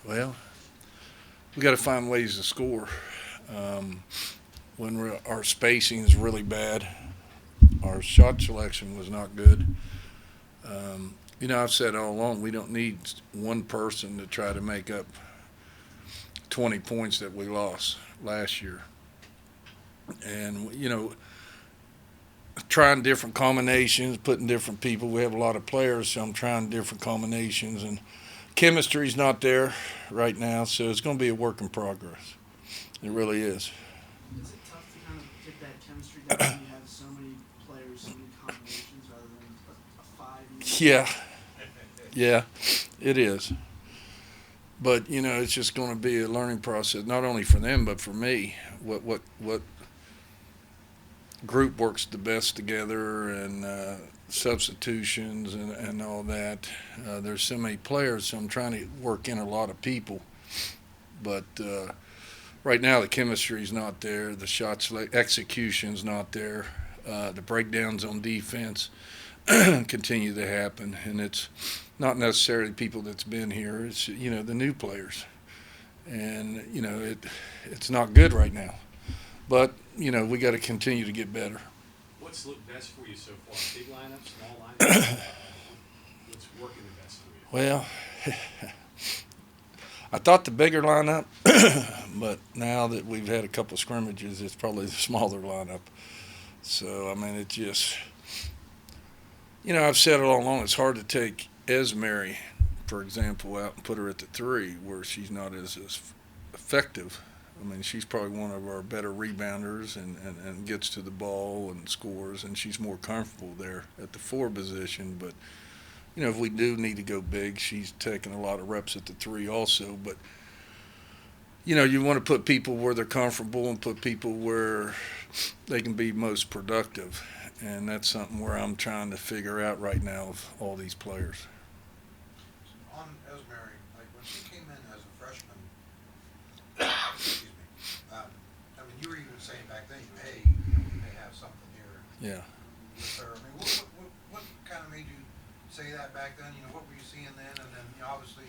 Well, we got to find ways to score. Um, our spacing is really bad, our shot selection was not good. I've said all along we don't need one person to try to make up 20 points that we lost last year. And trying different combinations, putting different people. We have a lot of players, so I'm trying different combinations, and chemistry's not there right now, so it's going to be a work in progress. It really is. Is it tough to kind of get that chemistry down when you have so many players, so many combinations, rather than a five? Yeah, yeah, it is. But it's just going to be a learning process, not only for them but for me. What group works the best together, and substitutions and all that. There's so many players, so I'm trying to work in a lot of people. But right now, the chemistry's not there. The shots execution's not there. The breakdowns on defense continue to happen, and it's not necessarily people that's been here. It's the new players, and it's not good right now. But we got to continue to get better. What's looked best for you so far? Big lineup, small lineup? What's working the best for you? Well, I thought the bigger lineup, but now that we've had a couple scrimmages, it's probably the smaller lineup. So, I mean, it just, I've said it all along, it's hard to take Esmeri, for example, out and put her at the three where she's not as effective. I mean, she's probably one of our better rebounders and gets to the ball and scores, and she's more comfortable there at the four position. But, if we do need to go big, she's taking a lot of reps at the three also. But, you want to put people where they're comfortable and put people where they can be most productive. And that's something where I'm trying to figure out right now of all these players. On Esmeri, like when she came in as a freshman, excuse me, I mean, you were even saying back then, hey, we may have something here Yeah. with her. I mean, what kind of made you say that back then? What were you seeing then? And then, obviously,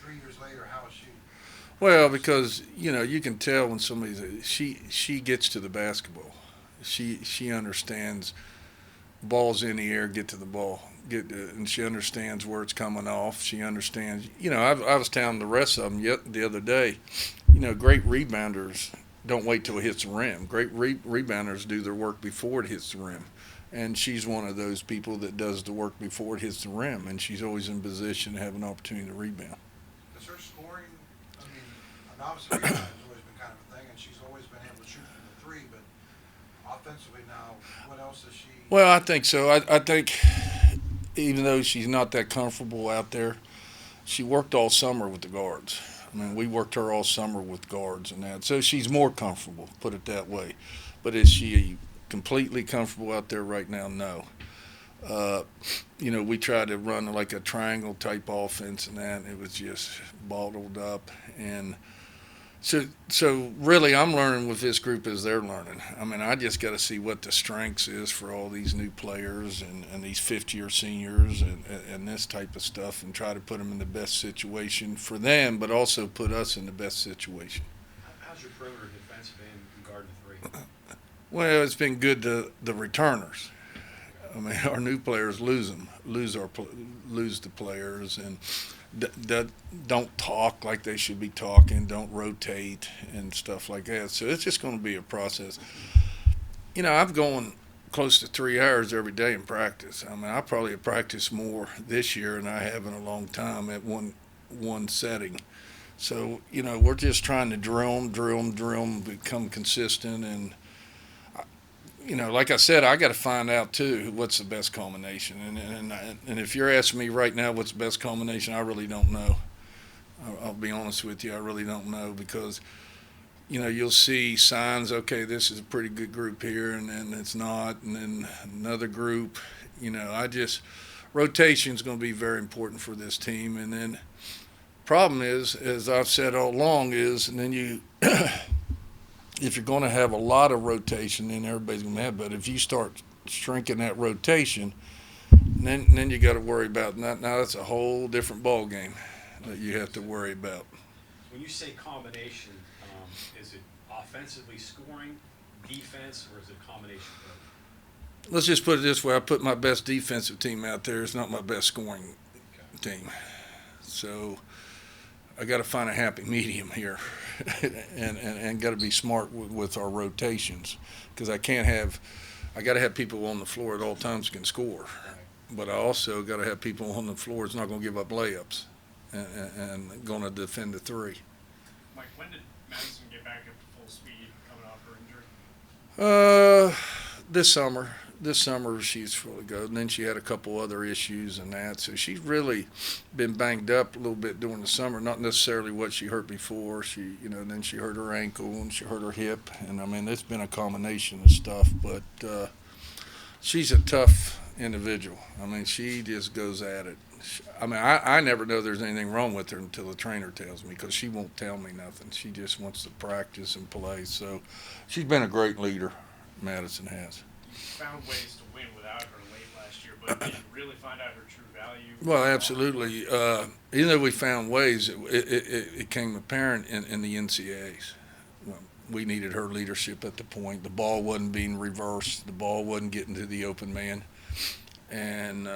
3 years later, how is she? Well, because you can tell when she gets to the basketball. She understands balls in the air, get to the ball, and she understands where it's coming off. She understands. I was telling the rest of them the other day. Great rebounders don't wait till it hits the rim. Great rebounders do their work before it hits the rim. And she's one of those people that does the work before it hits the rim, and she's always in position to have an opportunity to rebound. Does her scoring, obviously rebounding has always been kind of a thing, and she's always been able to shoot from the three, but offensively now, what else is she? Well, I think so. I think even though she's not that comfortable out there, she worked all summer with the guards. I mean, we worked her all summer with guards and that, so she's more comfortable, put it that way. But is she completely comfortable out there right now? No. We tried to run like a triangle type offense and that, and it was just bottled up. And so really, I'm learning with this group as they're learning. I mean, I just got to see what the strengths is for all these new players and these fifth-year seniors and this type of stuff, and try to put them in the best situation for them, but also put us in the best situation. How's your perimeter defensive end in guard the three? Well, it's been good to the returners. I mean, our new players lose the players, and don't talk like they should be talking, don't rotate and stuff like that. So it's just going to be a process. I'm going close to 3 hours every day in practice. I mean, I probably have practiced more this year than I have in a long time at one setting. So, we're just trying to drill them, become consistent. And, like I said, I got to find out, too, what's the best combination. And if you're asking me right now what's the best combination, I really don't know. I'll be honest with you, I really don't know, because, you'll see signs, okay, this is a pretty good group here, and then it's not, and then another group. Rotation is going to be very important for this team. And then problem is, as I've said all along, and then if you're going to have a lot of rotation, then everybody's going to have. But if you start shrinking that rotation, then you got to worry about that. Now that's a whole different ball game. that you have to worry about. When you say combination, is it offensively scoring, defense, or is it a combination of both? Let's just put it this way: I put my best defensive team out there. It's not my best scoring team, so I got to find a happy medium here, and got to be smart with our rotations, because I got to have people on the floor at all times who can score, but I also got to have people on the floor that's not going to give up layups and going to defend the three. Mike, when did Madison get back up to full speed coming off her injury? This summer she's fully good, and then she had a couple other issues and that, so she's really been banged up a little bit during the summer. Not necessarily what she hurt before. Then she hurt her ankle and she hurt her hip, and I mean it's been a combination of stuff. But she's a tough individual. I mean she just goes at it. I never know there's anything wrong with her until the trainer tells me, because she won't tell me nothing. She just wants to practice and play. So she's been a great leader, Madison has. Found ways to win without her late last year, but did you really find out her true value? Well, absolutely. Even though we found ways, it came apparent in the NCAAs. Well, we needed her leadership at the point. The ball wasn't being reversed. The ball wasn't getting to the open man, and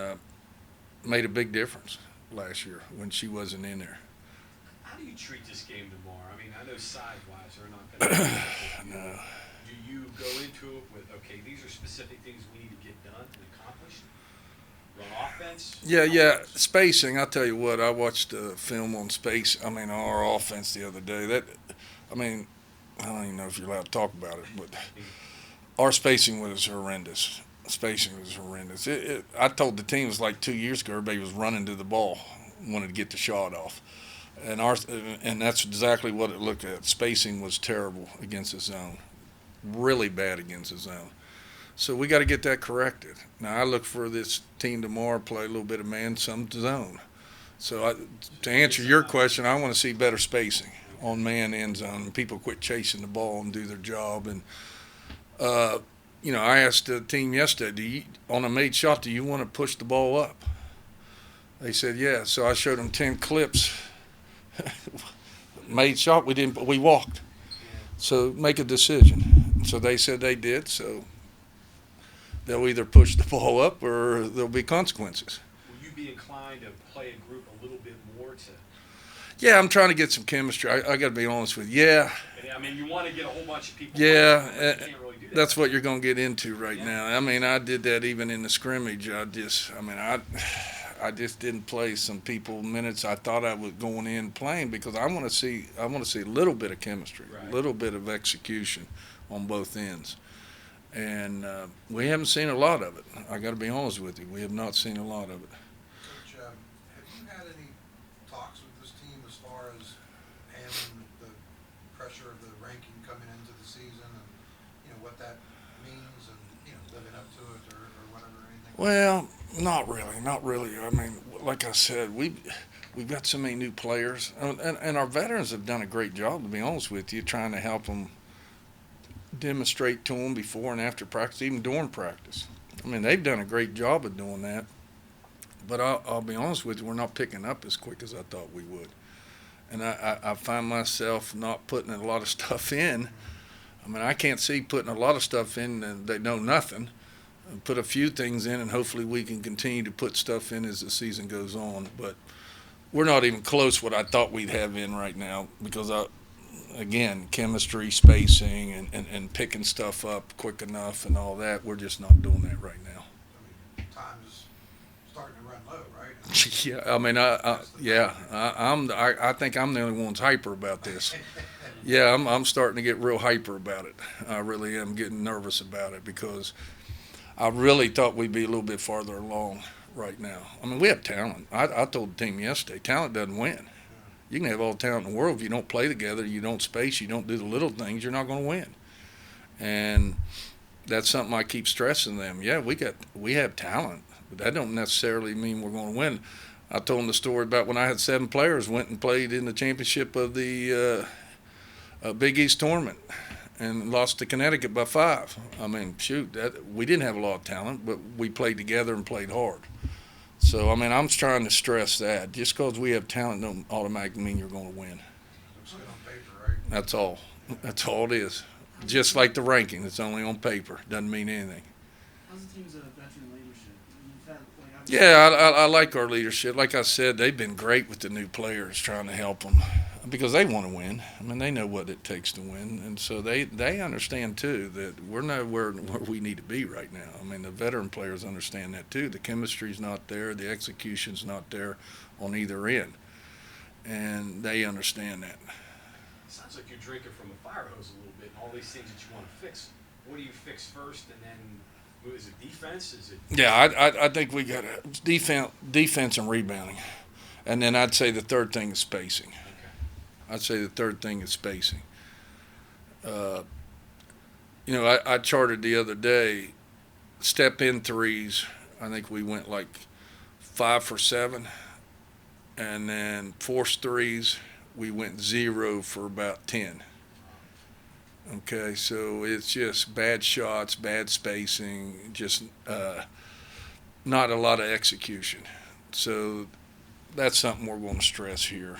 made a big difference last year when she wasn't in there. How do you treat this game tomorrow? I mean, I know side-wise they're not going to. No. Do you go into it with, okay, these are specific things we need to get done and accomplished? Run offense? Yeah. Spacing. I'll tell you what. I watched a film on our offense the other day. I don't even know if you're allowed to talk about it, but our spacing was horrendous. I told the team it was like 2 years ago. Everybody was running to the ball, wanted to get the shot off, and that's exactly what it looked at. Spacing was terrible against the zone. Really bad against the zone. So we got to get that corrected. Now I look for this team tomorrow play a little bit of man, some zone. So to answer your question, I want to see better spacing on man and zone, and people quit chasing the ball and do their job. And I asked the team yesterday, on a made shot, do you want to push the ball up? They said yeah. So I showed them 10 clips. Made shot, we walked. So make a decision. So they said they did, so they'll either push the ball up or there'll be consequences. Will you be inclined to play a group a little bit more to? Yeah, I'm trying to get some chemistry. I got to be honest with you. Yeah. I mean, you want to get a whole bunch of people. Yeah, you can't really do that. That's what you're going to get into right now. I mean, I did that even in the scrimmage. I just didn't play some people minutes I thought I was going in playing, because I want to see a little bit of chemistry, Right. A little bit of execution on both ends. And we haven't seen a lot of it. I got to be honest with you. We have not seen a lot of it. Coach, have you had any talks with this team as far as handling the pressure of the ranking coming into the season, and what that means, and living up to it, or whatever, anything? Well, not really. I mean, like I said, we've got so many new players, and our veterans have done a great job, to be honest with you, trying to help them demonstrate to them before and after practice, even during practice. I mean, they've done a great job of doing that. But I'll be honest with you, we're not picking up as quick as I thought we would. And I find myself not putting a lot of stuff in. I mean, I can't see putting a lot of stuff in and they know nothing. And put a few things in, and hopefully we can continue to put stuff in as the season goes on. But we're not even close what I thought we'd have in right now, because again, chemistry, spacing, and picking stuff up quick enough and all that, we're just not doing that right now. I mean, time is starting to run low, right? Yeah, I mean, I think I'm the only one that's hyper about this. Yeah, I'm starting to get real hyper about it. I really am getting nervous about it, because I really thought we'd be a little bit farther along right now. I mean, we have talent. I told the team yesterday, talent doesn't win. You can have all the talent in the world. If you don't play together, you don't space, you don't do the little things, you're not going to win. And that's something I keep stressing them. Yeah, we have talent, but that don't necessarily mean we're going to win. I told them the story about when I had 7 players went and played in the championship of the Big East tournament and lost to Connecticut by 5. I mean, shoot, we didn't have a lot of talent, but we played together and played hard. So, I mean, I'm trying to stress that. Just because we have talent don't automatically mean you're going to win. Looks good on paper, right? That's all. That's all it is. Just like the ranking, it's only on paper. Doesn't mean anything. How's the team's veteran leadership? You've had, like, Yeah, I like our leadership. Like I said, they've been great with the new players, trying to help them because they want to win. I mean, they know what it takes to win, and so they understand too that we're nowhere where we need to be right now. I mean, the veteran players understand that too. The chemistry's not there, the execution's not there on either end, and they understand that. Sounds like you're drinking from a fire hose a little bit, and all these things that you want to fix. What do you fix first, and then is it defense? Is it? Yeah, I think we got defense and rebounding, and then I'd say the third thing is spacing. Okay. I'd say the third thing is spacing. I charted the other day, step in threes. I think we went like 5 for 7, and then forced threes, we went 0 for about 10. Okay, so it's just bad shots, bad spacing, just not a lot of execution. So that's something we're going to stress here.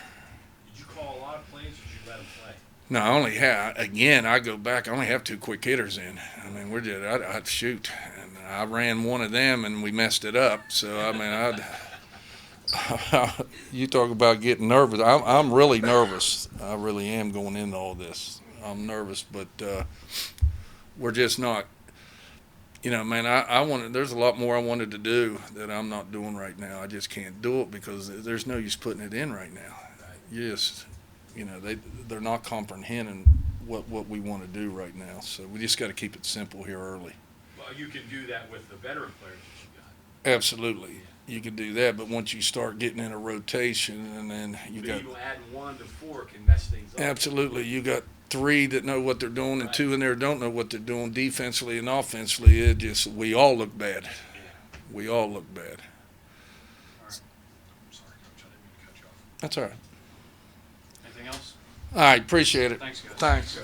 Did you call a lot of plays, or did you let them play? No, I only have, again, I go back, I only have 2 quick hitters in. I mean, I'd shoot. And I ran one of them and we messed it up. So, I mean, you talk about getting nervous. I'm really nervous. I really am going into all this. I'm nervous, but we're just not. Man, there's a lot more I wanted to do that I'm not doing right now. I just can't do it because there's no use putting it in right now. They're not comprehending what we want to do right now. So we just got to keep it simple here early. Well, you can do that with the veteran players that you got. Absolutely. You can do that, but once you start getting in a rotation and then you got. Even adding 1 to 4 can mess things up. Absolutely. You got 3 that know what they're doing and 2 in there don't know what they're doing defensively and offensively. We all look bad. Yeah. We all look bad. All right. I'm sorry, Coach, I didn't mean to cut you off. That's all right. Anything else? All right. Appreciate it. Thanks, guys. Thanks.